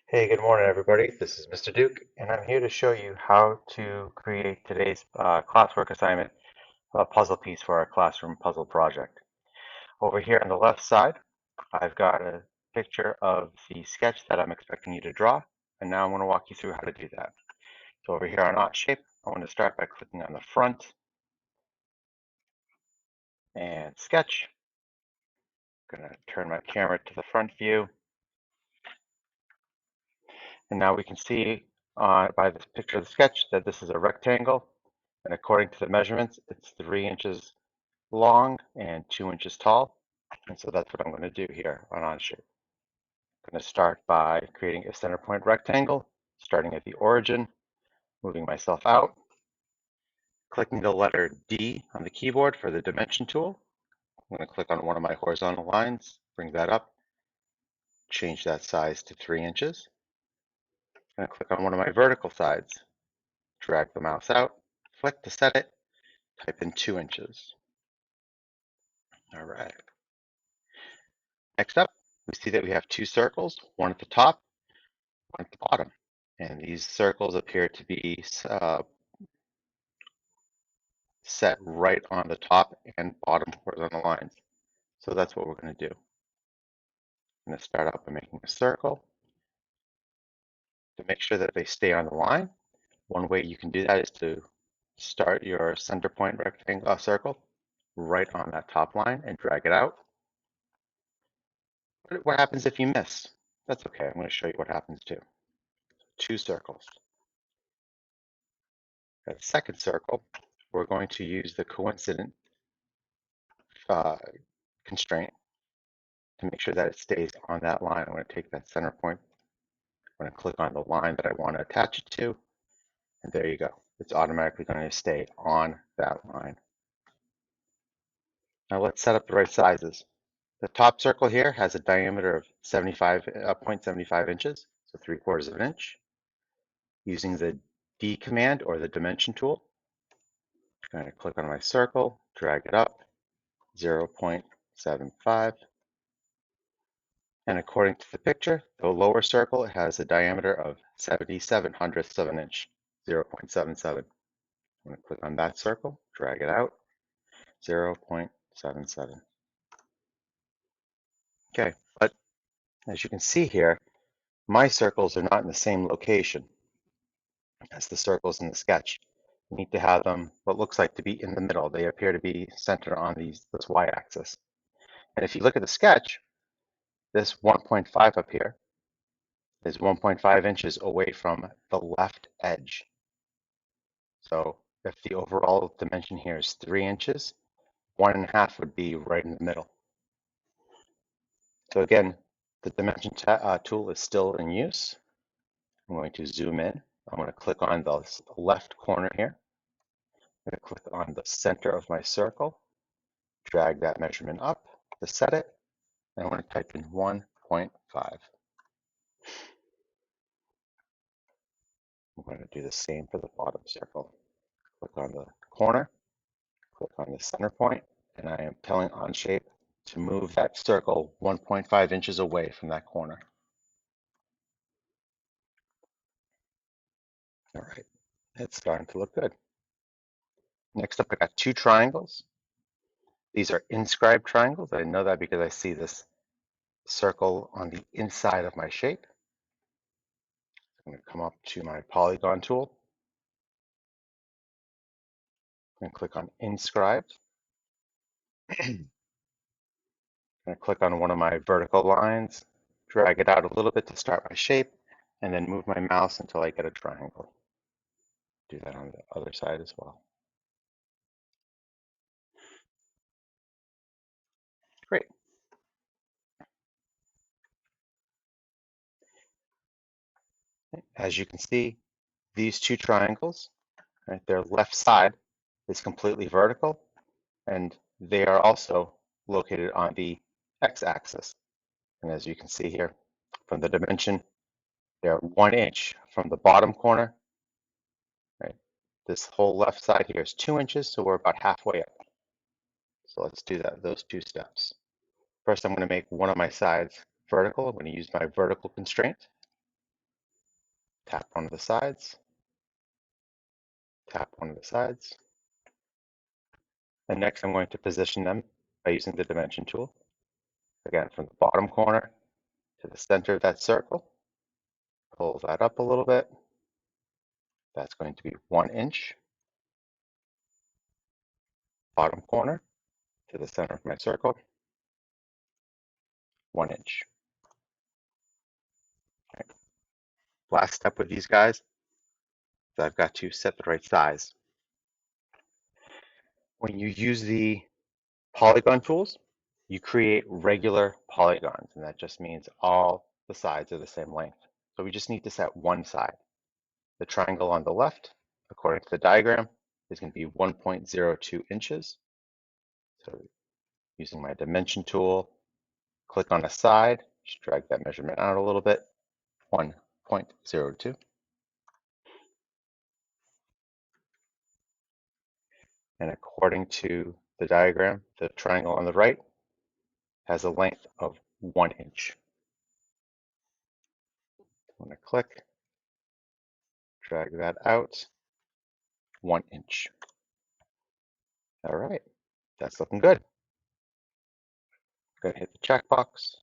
Hey, good morning, everybody. This is Mr. Duke, and I'm here to show you how to create today's classwork assignment, a puzzle piece for our classroom puzzle project. Over here on the left side, I've got a picture of the sketch that I'm expecting you to draw, and now I'm going to walk you through how to do that. So over here on OnShape, I want to start by clicking on the front and sketch. I'm going to turn my camera to the front view, and now we can see by this picture of the sketch that this is a rectangle. And according to the measurements, it's 3 inches long and 2 inches tall. And so that's what I'm going to do here on OnShape. I'm going to start by creating a center point rectangle, starting at the origin, moving myself out, clicking the letter D on the keyboard for the dimension tool. I'm going to click on one of my horizontal lines, bring that up, change that size to 3 inches. I'm going to click on one of my vertical sides, drag the mouse out, flick to set it, type in 2 inches. All right. Next up, we see that we have two circles, one at the top, one at the bottom. And these circles appear to be set right on the top and bottom horizontal lines. So that's what we're going to do. I'm going to start out by making a circle to make sure that they stay on the line. One way you can do that is to start your center point rectangle circle right on that top line and drag it out. What happens if you miss? That's okay. I'm going to show you what happens too. Two circles. That second circle, we're going to use the coincident uh, constraint to make sure that it stays on that line. I'm going to take that center point. I'm going to click on the line that I want to attach it to, and there you go. It's automatically going to stay on that line. Now let's set up the right sizes. The top circle here has a diameter of 0.75 inches, so 3/4 of an inch. Using the D command or the dimension tool, I'm going to click on my circle, drag it up, 0.75. And according to the picture, the lower circle has a diameter of 77/100ths of an inch, 0.77. I'm going to click on that circle, drag it out, 0.77. Okay, but as you can see here, my circles are not in the same location as the circles in the sketch. You need to have them what looks like to be in the middle. They appear to be centered on this y-axis. And if you look at the sketch, this 1.5 up here is 1.5 inches away from the left edge. So if the overall dimension here is 3 inches, 1.5 would be right in the middle. So again, the dimension tool is still in use. I'm going to zoom in. I'm going to click on the left corner here. I'm going to click on the center of my circle, drag that measurement up to set it, and I'm going to type in 1.5. I'm going to do the same for the bottom circle. Click on the corner, click on the center point, and I am telling OnShape to move that circle 1.5 inches away from that corner. All right, it's starting to look good. Next up, I got two triangles. These are inscribed triangles. I know that because I see this circle on the inside of my shape. I'm going to come up to my polygon tool and click on inscribed. I'm going to click on one of my vertical lines, drag it out a little bit to start my shape, and then move my mouse until I get a triangle. Do that on the other side as well. Great. As you can see, these two triangles, right, their left side is completely vertical, and they are also located on the x-axis. And as you can see here, from the dimension, they're 1 inch from the bottom corner. Right, this whole left side here is 2 inches, so we're about halfway up. So let's do that, those two steps. First, I'm going to make one of my sides vertical. I'm going to use my vertical constraint. tap one of the sides, tap one of the sides. And next I'm going to position them by using the dimension tool. Again, from the bottom corner to the center of that circle. Pull that up a little bit. That's going to be 1 inch. Bottom corner to the center of my circle, 1 inch. Right. Last step with these guys is I've got to set the right size. When you use the polygon tools, you create regular polygons, and that just means all the sides are the same length. So we just need to set one side. The triangle on the left, according to the diagram, is going to be 1.02 inches. So using my dimension tool, click on a side, just drag that measurement out a little bit, 1.02. And according to the diagram, the triangle on the right has a length of 1 inch. I'm going to click, drag that out, 1 inch. All right, that's looking good. Go ahead and hit the checkbox.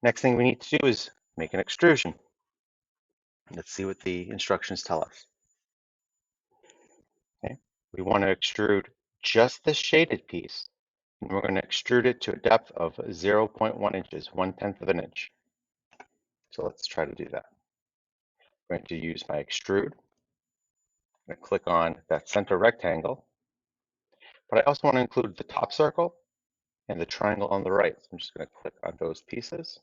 Next thing we need to do is make an extrusion. Let's see what the instructions tell us. Okay, we want to extrude just the shaded piece, and we're going to extrude it to a depth of 0.1 inches, 1/10 of an inch. So let's try to do that. I'm going to use my extrude. I'm going to click on that center rectangle, but I also want to include the top circle and the triangle on the right. So I'm just going to click on those pieces.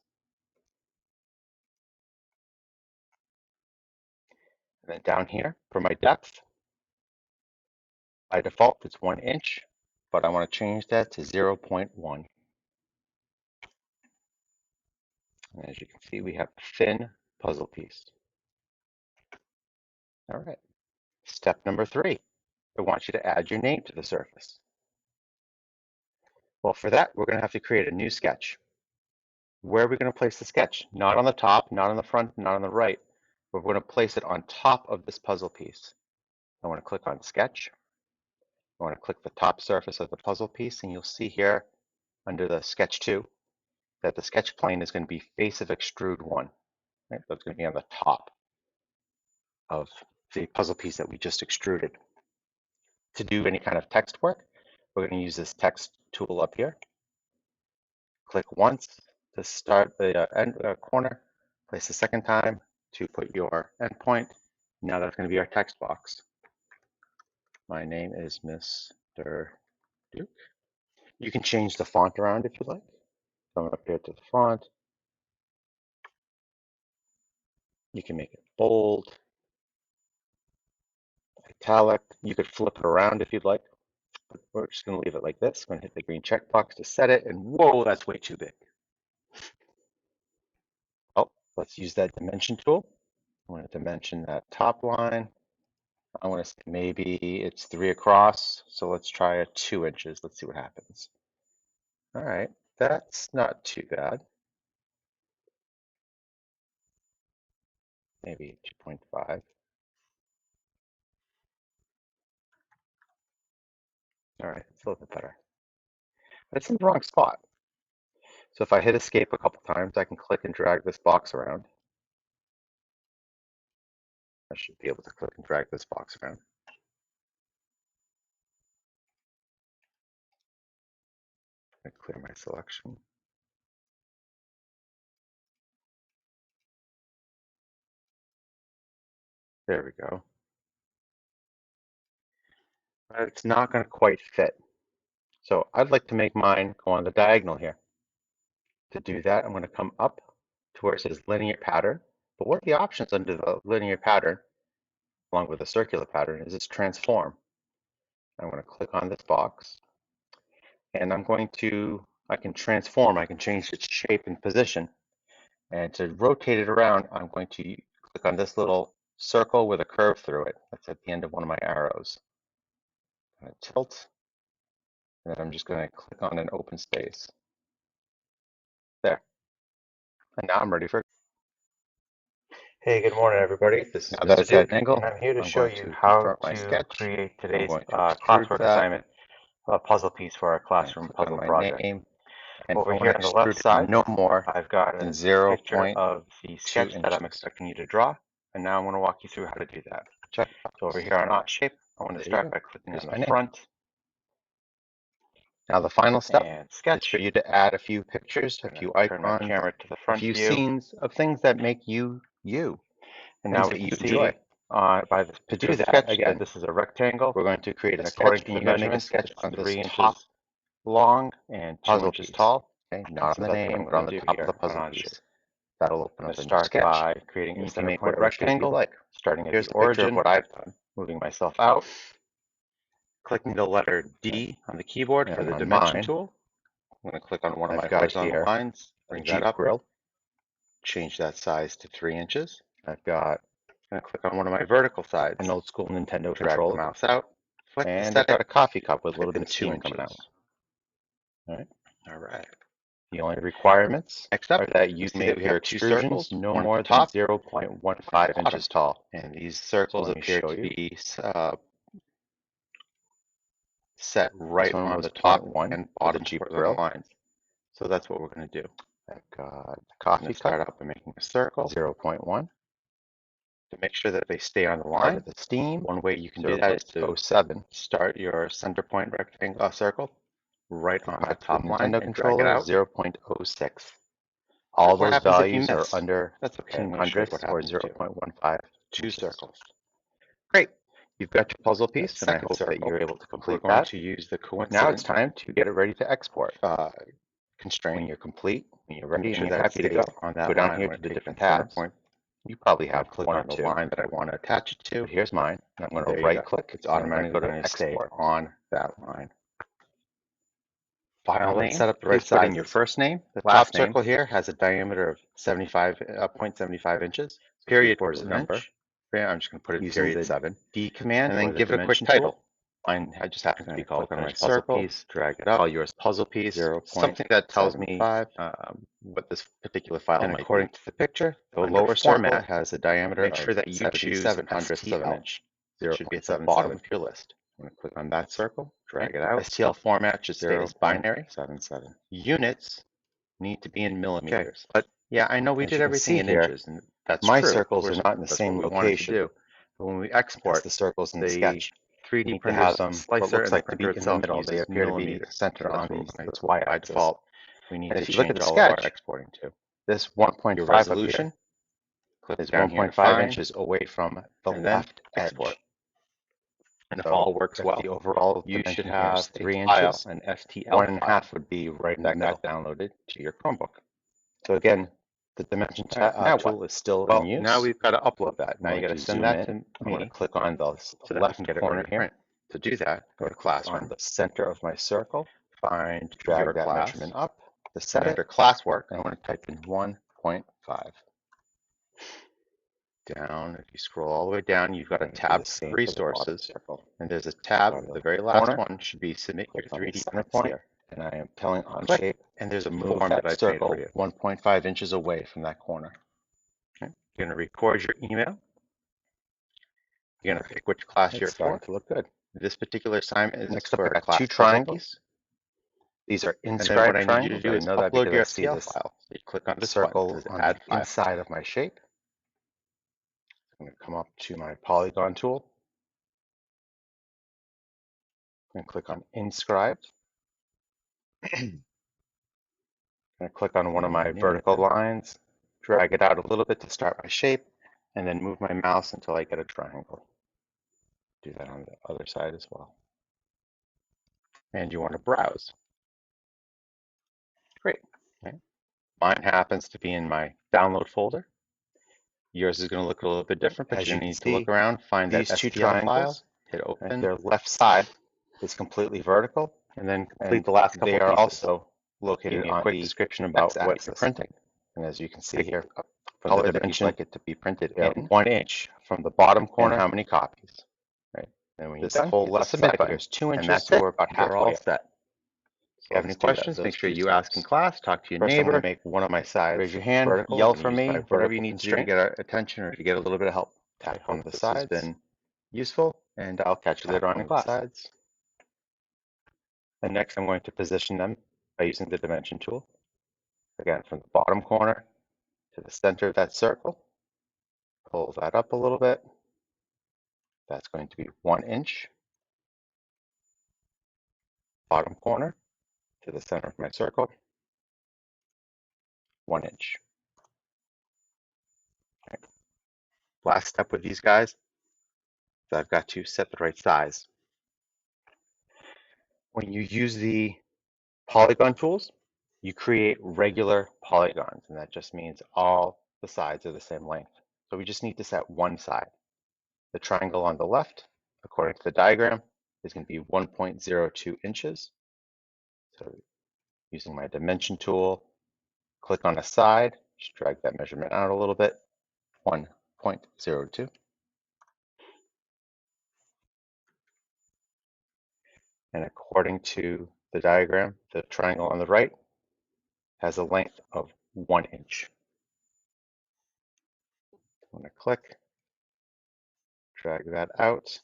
And then down here for my depth, by default it's 1 inch, but I want to change that to 0.1. And as you can see, we have a thin puzzle piece. All right. Step number 3, I want you to add your name to the surface. Well, for that, we're going to have to create a new sketch. Where are we going to place the sketch? Not on the top, not on the front, not on the right. We're going to place it on top of this puzzle piece. I want to click on Sketch. I want to click the top surface of the puzzle piece, and you'll see here under the Sketch 2 that the sketch plane is going to be face of extrude 1. Right? So it's going to be on the top of the puzzle piece that we just extruded. To do any kind of text work, we're going to use this text tool up here. Click once to start the end corner, place the second time to put your endpoint. Now that's going to be our text box. My name is Mr. Duke. You can change the font around if you like. Come up here to the font. You can make it bold, italic. You could flip it around if you'd like. But we're just going to leave it like this. I'm going to hit the green checkbox to set it, and whoa, that's way too big. Oh, let's use that dimension tool. I want to dimension that top line. I want to say maybe it's 3 across, so let's try a 2 inches. Let's see what happens. All right, that's not too bad. Maybe 2.5. All right, it's a little bit better. But it's in the wrong spot. So if I hit escape a couple times, I can click and drag this box around. I should be able to click and drag this box around. I clear my selection. There we go. But it's not going to quite fit. So I'd like to make mine go on the diagonal here. To do that, I'm going to come up to where it says linear pattern. But one of the options under the linear pattern, along with the circular pattern, is its transform. I'm going to click on this box, and I can transform, I can change its shape and position. And to rotate it around, I'm going to click on this little circle with a curve through it. That's at the end of one of my arrows. I'm going to tilt, and then I'm just going to click on an open space. There. And now I'm ready for Hey, good morning, everybody. This is Now that Mr. it's at Duke, an angle, and I'm here to I'm show going you to how confirm my to sketch. create I'm today's going to extrude classwork that assignment, a puzzle piece for our and classroom click on puzzle my project. name. And I Over want here to on the left extrude it side, no more I've got than a zero picture point of the 0.2 sketch that I'm inches. expecting you to draw, and now I'm going to walk you through how to do that. Check So over box. here on OnShape, I want to There you start go. by clicking Here's on my the name. front Now the final step and is for sketch. you to add a few pictures, a I'm going few to turn my icons, camera to the a front few view, scenes of things that make you, and now things we that can you enjoy. see by this To picture do of the that, sketch that again, this is a rectangle, we're going to create a and according sketch, to and the you're going to make a measurements, sketch it's on this 3 top inches long and 2 puzzle inches piece. tall. Okay, And not so on the that's what I'm name, but going on the to do top of here the on puzzle OnShape. piece. That'll I'm open going up to a new start sketch. by creating And a you can center make point whatever shape you rectangle, like. starting at Here's the the picture of origin, what I've done. moving myself out, clicking the letter D on the keyboard for And the on dimension mine, tool. I'm going to click on one of I've my got horizontal here lines, a bring that Jeep up, grill. change that size to 3 inches. I've got I'm going to click on one of my vertical sides, an old school Nintendo drag the controller, mouse out, flick to and I've set got it a coffee cup with a little bit within of 2 steam coming out. inches. All right. All right. The only requirements Next up, are that you see that make we your have two extrusions circles, no one at more the than top, 0.15 bottom. inches tall. And these So circles let me appear show to you. be set This right one on was the point top 1 and for the bottom Jeep horizontal grill. lines. So that's what we're going to do. I've got the I'm coffee going to cup start out by making a circle, 0.1. to make sure that they stay on the Start line. at the steam. One way you can do that is to 0.07. Start your center point rectangle circle right the on that top top line Nintendo and drag it controller, out. 0.06. All What those happens if you values are miss? under That's okay. I'm 2 going to show you what hundredths or happens too. 0.15 Two inches. circles. Great. You've got your puzzle That piece, and I second hope that circle, you're able to we're complete going that. to use the Now it's coincident time to get it ready to export. constraint. When you're complete, when you're Make ready, and sure you're that it happy to stays go, on that go down line. I'm here going to to the take different the center tabs. point. You probably I'm going have to click one on or the two line that I want to attach it to. but here's mine. I'm going There to you right go. click, It's and I'm going to go automatically to going to stay export. on that line. File Now let's name, set up the right please put in your sizes. first name, The last top name, circle here has a diameter of 0.75 inches. So period 3/4 of an number, inch. I'm just going to put it using period the 7. D command, And and then then give give it it a a quick dimension tool. title. Mine just happens to be I'm called click on my finished puzzle circle. piece, drag it up, Call yours puzzle piece, something that tells me 0.75. what this particular file And might according be. to the picture, the Under lower circle format, has a diameter make of sure that you choose 77/100ths of an STL. inch. It It should should be be at the bottom 77. of your list. I'm going to click on that circle, Right? drag it out, STL format should stay as binary. 0.77. Units need to be in Okay, millimeters. but Yeah, I know we as did you can everything see in here, inches, and that's my true. circles are not in the That's what same we wanted to location do. but when we As export, the circles in the the sketch, we 3D need to printer have is a them what slicer looks and the like to printer be in the itself middle. They uses appear to be millimeters. centered So that's on what we're going its to, by y-axis. default, we need And to if you look at change the all of our sketch, exporting to. this Your 1.5 up resolution, here click is down here and 1.5 find, inches away from the and then left export. edge. And if So all works if well, the overall you should dimension here is have a 3 file, inches, an FTL 1.5 file would be right in the that middle. got downloaded to your Chromebook. So again, the dimension Now what? tool is still in Well, now use. we've got to upload that. I'm Now you going got to to send zoom that in. to I'm going to me click on the so that we can left get it corner ready to here. print. To do that, go to On Classroom, the center of my circle, find drag your that class, measurement up to and set it. under Classwork, I want to type in 1.5. down, if you scroll all the way down, you've got a Do tab the same for the bottom Resources, circle. and there's a tab, On the the very last corner, one should be Submit Your click on the 3D center Prints point, here. and I am telling Click, OnShape and there's a to move form that that I've made for circle you. 1.5 inches away from that corner. Okay. You're going to record your email. You're going to pick which class It's you're starting for. to look good. This particular assignment is Next up, for I a got class 2 puzzle triangles. piece. These are And then what inscribed I need you to triangles. do I is know that upload because your I see STL this file. So you click on this button, it circle says on Add the File. inside of my shape. I'm going to come up to my polygon tool and click on Inscribed. I'm going to click on one of my vertical lines, drag it out a little bit to start my shape, and then move my mouse until I get a triangle. Do that on the other side as well. And you want to browse. Great. Okay. Mine happens to be in my download folder. Yours is going to look a little bit different, but As you're you going to can need to look see, around, find that these two STL file, triangles, hit open. their left side, Is completely vertical, and then complete and the last they couple are pieces. also Give located me a on quick the description about what you're x-axis. printing. And as you can see Pick here, a from color the that you'd dimension, like it to be printed we have in, 1 inch from the bottom and corner. how many copies. Right. And when you're This done, whole hit the left Submit side here button. is 2 And inches, that's so it. we're about You're all halfway up. set. If you have any questions, make sure you ask in class, talk to your First, I'm going neighbor, to make one of my sides raise your hand, vertical. yell I'm going for to use me, my whatever you vertical need to do to constraint. get our attention or to get a little bit of help. I Tap hope on the this has sides. been Useful, and I'll catch you later on in class. Sides. And next, I'm going to position them by using the dimension tool. Again, from the bottom corner to the center of that circle. Pull that up a little bit. That's going to be 1 inch. Bottom corner to the center of my circle, 1 inch. Okay. Last step with these guys is I've got to set the right size. When you use the polygon tools, you create regular polygons, and that just means all the sides are the same length. So we just need to set one side. The triangle on the left, according to the diagram, is going to be 1.02 inches. So using my dimension tool, click on a side, just drag that measurement out a little bit, 1.02. And according to the diagram, the triangle on the right has a length of 1 inch. I'm going to click, drag that out,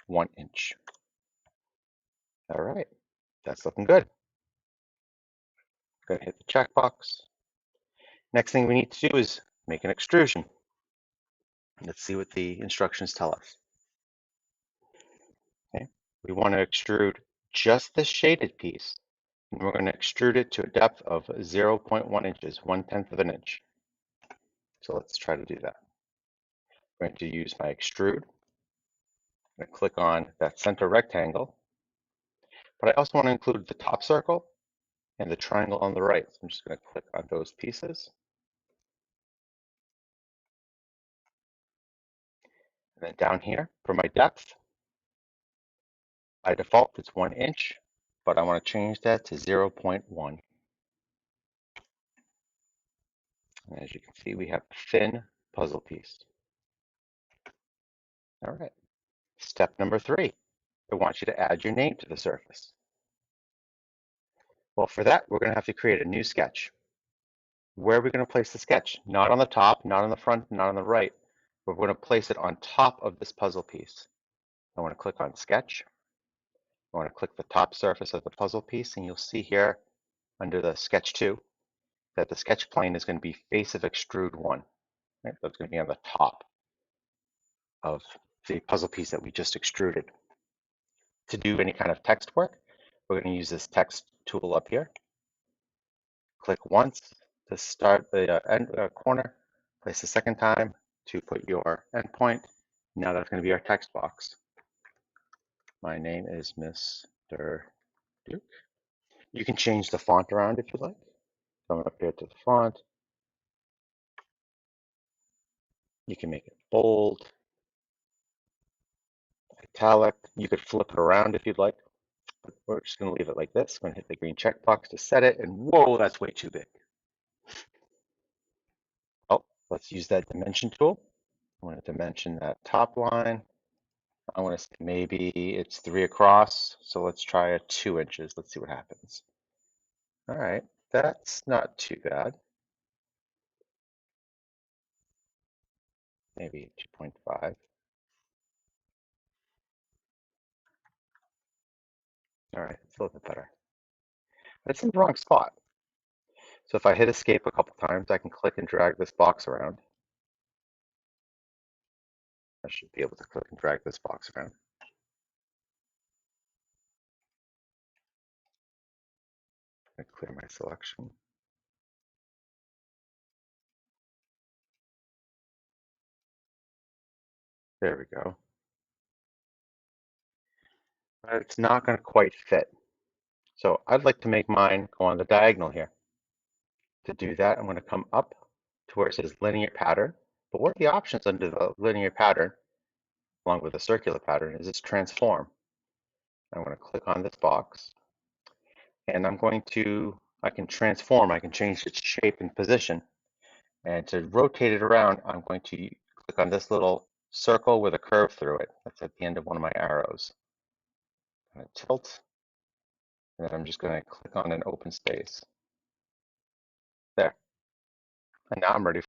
1 inch. All right, that's looking good. Going to hit the checkbox. Next thing we need to do is make an extrusion. Let's see what the instructions tell us. Okay, we want to extrude just the shaded piece, and we're going to extrude it to a depth of 0.1 inches, 1/10 of an inch. So let's try to do that. I'm going to use my extrude. I'm going to click on that center rectangle, but I also want to include the top circle and the triangle on the right. So I'm just going to click on those pieces. And then down here for my depth, by default it's 1 inch, but I want to change that to 0.1. And as you can see, we have a thin puzzle piece. All right, step number 3. I want you to add your name to the surface. Well, for that, we're going to have to create a new sketch. Where are we going to place the sketch? Not on the top, not on the front, not on the right. We're going to place it on top of this puzzle piece. I want to click on Sketch. I want to click the top surface of the puzzle piece, and you'll see here under the Sketch 2 that the sketch plane is going to be face of extrude 1. Right? That's going to be on the top of the puzzle piece that we just extruded. To do any kind of text work, we're going to use this text tool up here. Click once to start the corner, place the second time to put your endpoint. Now that's going to be our text box. My name is Mr. Duke. You can change the font around if you like. Come up here to the font. You can make it bold, italic. You could flip it around if you'd like. But we're just going to leave it like this. I'm going to hit the green checkbox to set it, and whoa, that's way too big. Oh, let's use that dimension tool. I want to dimension that top line. I want to say maybe it's 3 across, so let's try a 2 inches. Let's see what happens. All right, that's not too bad. Maybe 2.5. All right, it's a little bit better. But it's in the wrong spot. So if I hit escape a couple times, I can click and drag this box around. I should be able to click and drag this box around. I clear my selection. There we go. But it's not going to quite fit. So I'd like to make mine go on the diagonal here. To do that, I'm going to come up to where it says linear pattern. But one of the options under the linear pattern, along with the circular pattern, is its transform. I'm going to click on this box, and I can transform, I can change its shape and position. And to rotate it around, I'm going to click on this little circle with a curve through it. That's at the end of one of my arrows. I'm going to tilt And then I'm just going to click on an open space. There. And now I'm ready